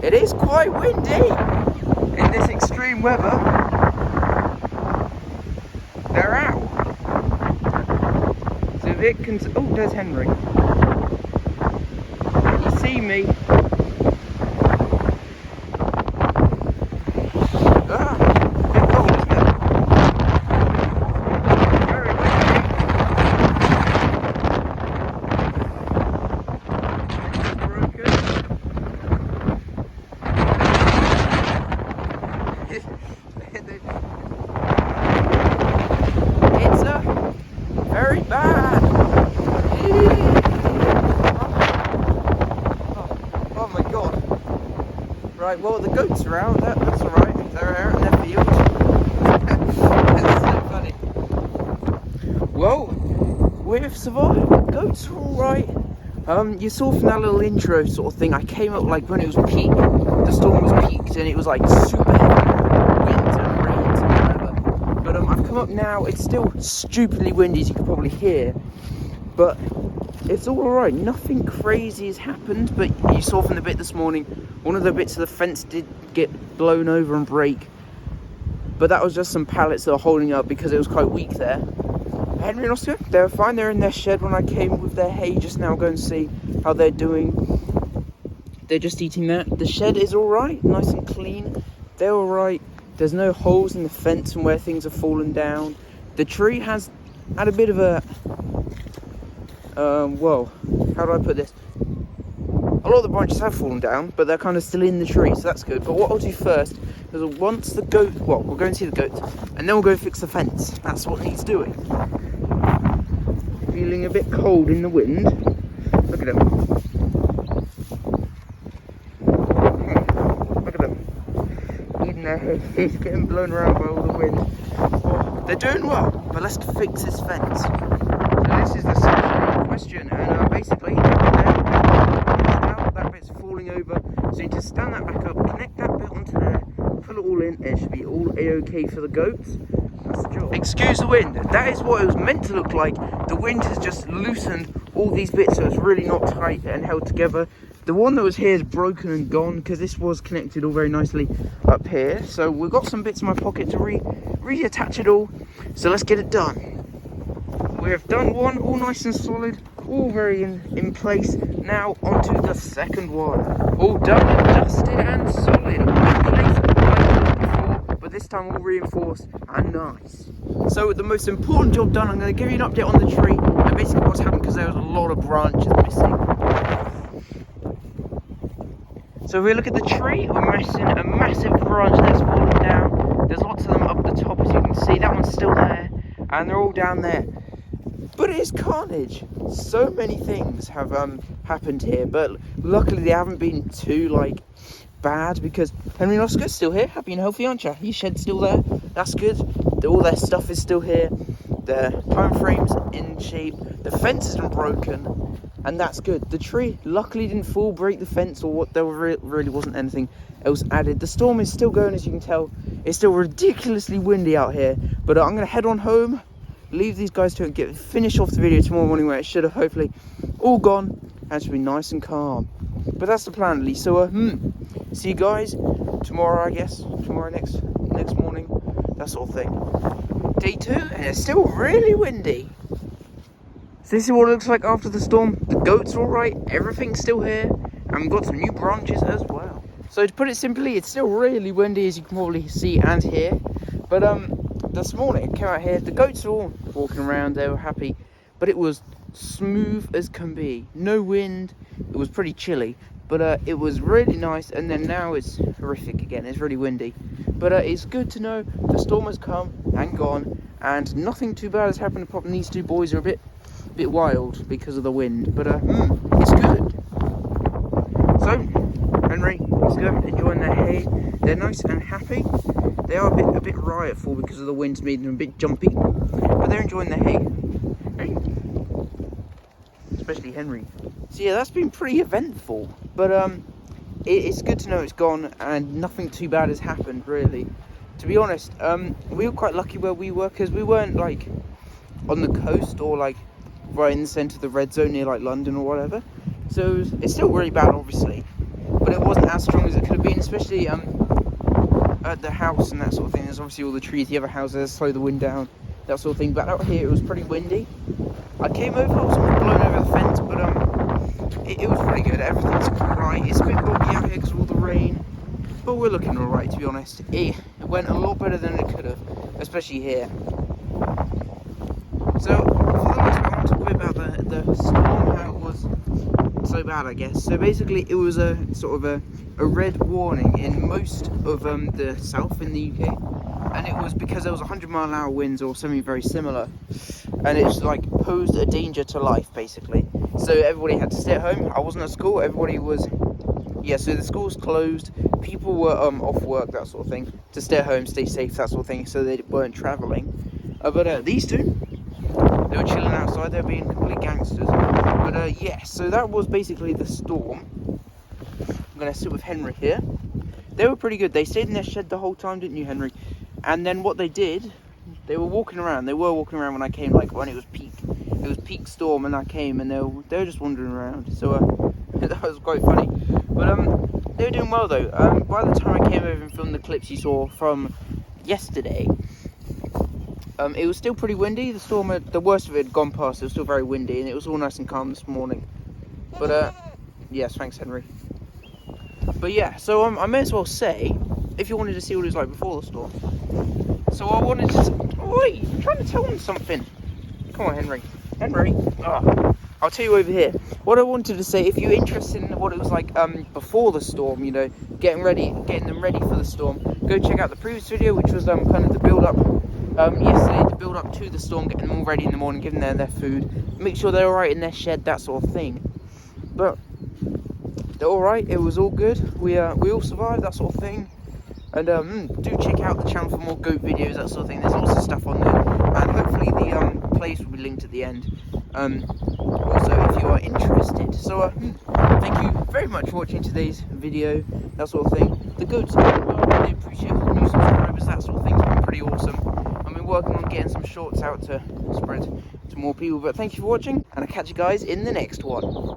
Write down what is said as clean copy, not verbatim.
It is quite windy in this extreme weather. They're out. So if it can... Oh, there's Henry. You see me. Ah, a bit cold, isn't it? Very windy. Broken. It's very bad. Oh my god. Right, well the goats are out, that's alright. They're out in their field. It's so funny. Well, we've survived. Goats are alright. You saw from that little intro sort of thing, I came up like when it was peak. The storm was peaked and it was like super heavy winds and rains and whatever. But I've come up now, it's still stupidly windy as you can probably hear. But it's all alright, nothing crazy has happened. But you saw from the bit this morning, one of the bits of the fence did get blown over and break. But that was just some pallets that were holding up because it was quite weak there. Henry and Oscar, they were fine. They're in their shed when I came with their hay just now. Go and see how they're doing. They're just eating that. The shed is alright, nice and clean. They're alright. There's no holes in the fence from where things have fallen down. The tree has had a bit of a... well, how do I put this? A lot of the branches have fallen down, but they're kind of still in the tree, so that's good. But what I'll do first is once the goat... Well, we'll go and see the goats, and then we'll go fix the fence. That's what needs doing. Feeling a bit cold in the wind. Look at them. Look at them. Eating their hay. He's getting blown around by all the wind. Oh, they're doing well, but let's fix this fence. So this is the second question, and basically, that bit's falling over. So you need to stand that back up, connect that bit onto there, pull it all in, and it should be all A-OK for the goats. That's the job. Excuse the wind. That is what it was meant to look like. The wind has just loosened all these bits, so it's really not tight and held together. The one that was here is broken and gone because this was connected all very nicely up here. So we've got some bits in my pocket to reattach it all. So let's get it done. We have done one, all nice and solid, all very in place. Now onto the second one. All done, dusted and solid, all in place like before, but this time all reinforced and nice. So the most important job done, I'm going to give you an update on the tree and basically what's happened because there was a lot of branches missing. So if we look at the tree, we're missing a massive branch that's fallen down. There's lots of them up the top as you can see, that one's still there and they're all down there. But it is carnage. So many things have happened here, but luckily they haven't been too bad because Henry and Oscar still here, happy and healthy, aren't you? Your shed's still there. That's good. All their stuff is still here. The time frame's in shape. The fence isn't broken, and that's good. The tree luckily didn't fall, break the fence, or what. There really wasn't anything else added. The storm is still going, as you can tell. It's still ridiculously windy out here, but I'm gonna head on home. Leave these guys to it, finish off the video tomorrow morning where it should have hopefully all gone and it should be nice and calm. But that's the plan at least. So see you guys tomorrow, I guess. Tomorrow next morning, that sort of thing. Day 2 and it's still really windy. So this is what it looks like after the storm. The goats are alright, everything's still here, and we've got some new branches as well. So to put it simply, it's still really windy as you can probably see and hear. But this morning I came out here, the goats were all walking around, they were happy, but it was smooth as can be, no wind, it was pretty chilly, but it was really nice. And then now it's horrific again, it's really windy, but it's good to know the storm has come and gone and nothing too bad has happened apart from these two boys are a bit wild because of the wind, but it's good. So Henry, Oscar, enjoying their hay, they're nice and happy. They are a bit riotful because of the wind's making them a bit jumpy, but they're enjoying their hay. Especially Henry. So yeah, that's been pretty eventful, but it's good to know it's gone and nothing too bad has happened really. To be honest, we were quite lucky where we were because we weren't on the coast or right in the centre of the red zone near London or whatever. So it's still really bad obviously, but it wasn't as strong as it could have especially at the house and that sort of thing. There's obviously all the trees. The other houses slow the wind down, that sort of thing. But out here it was pretty windy. I came over, I was almost blown over the fence, but it was pretty good. Everything's right. It's a bit boggy out here because of all the rain, but we're looking alright, to be honest. It went a lot better than it could have, especially here. So for the most part, I want to talk a bit about the storm, how it was so bad, I guess. So basically it was a sort of a red warning in most of the south in the UK, and it was because there was 100-mile-an-hour winds or something very similar, and it's like posed a danger to life basically. So everybody had to stay at home. I wasn't at school. Everybody was, so the schools closed, people were off work, that sort of thing, to stay at home, stay safe, that sort of thing, so they weren't travelling. But these two, they were chilling outside, they were being complete gangsters. But so that was basically the storm. I'm going to sit with Henry here. They were pretty good. They stayed in their shed the whole time, didn't you, Henry? And then what they did, they were walking around. They were walking around when I came, like when it was peak. It was peak storm and I came, and they were just wandering around. So that was quite funny. But they were doing well though. By the time I came over and filmed the clips you saw from yesterday, it was still pretty windy. The storm, the worst of it had gone past. It was still very windy, and it was all nice and calm this morning. But yes, thanks, Henry. But yeah, so I may as well say, if you wanted to see what it was like before the storm. So I wanted to. Wait, I'm trying to tell them something. Come on, Henry. Henry. Oh, I'll tell you over here. What I wanted to say, if you're interested in what it was like before the storm, you know, getting them ready for the storm, go check out the previous video, which was kind of the build up. Yesterday, the build up to the storm, getting them all ready in the morning, giving them their food, make sure they're alright in their shed, that sort of thing. But they're alright, it was all good. We all survived, that sort of thing. And do check out the channel for more goat videos, that sort of thing. There's lots of stuff on there, and hopefully the place will be linked at the end. Also, if you are interested. So thank you very much for watching today's video, that sort of thing. The goats are doing well. I appreciate all the new subscribers, that sort of thing. It's been pretty awesome. I've been working on getting some shorts out to spread to more people. But thank you for watching, and I'll catch you guys in the next one.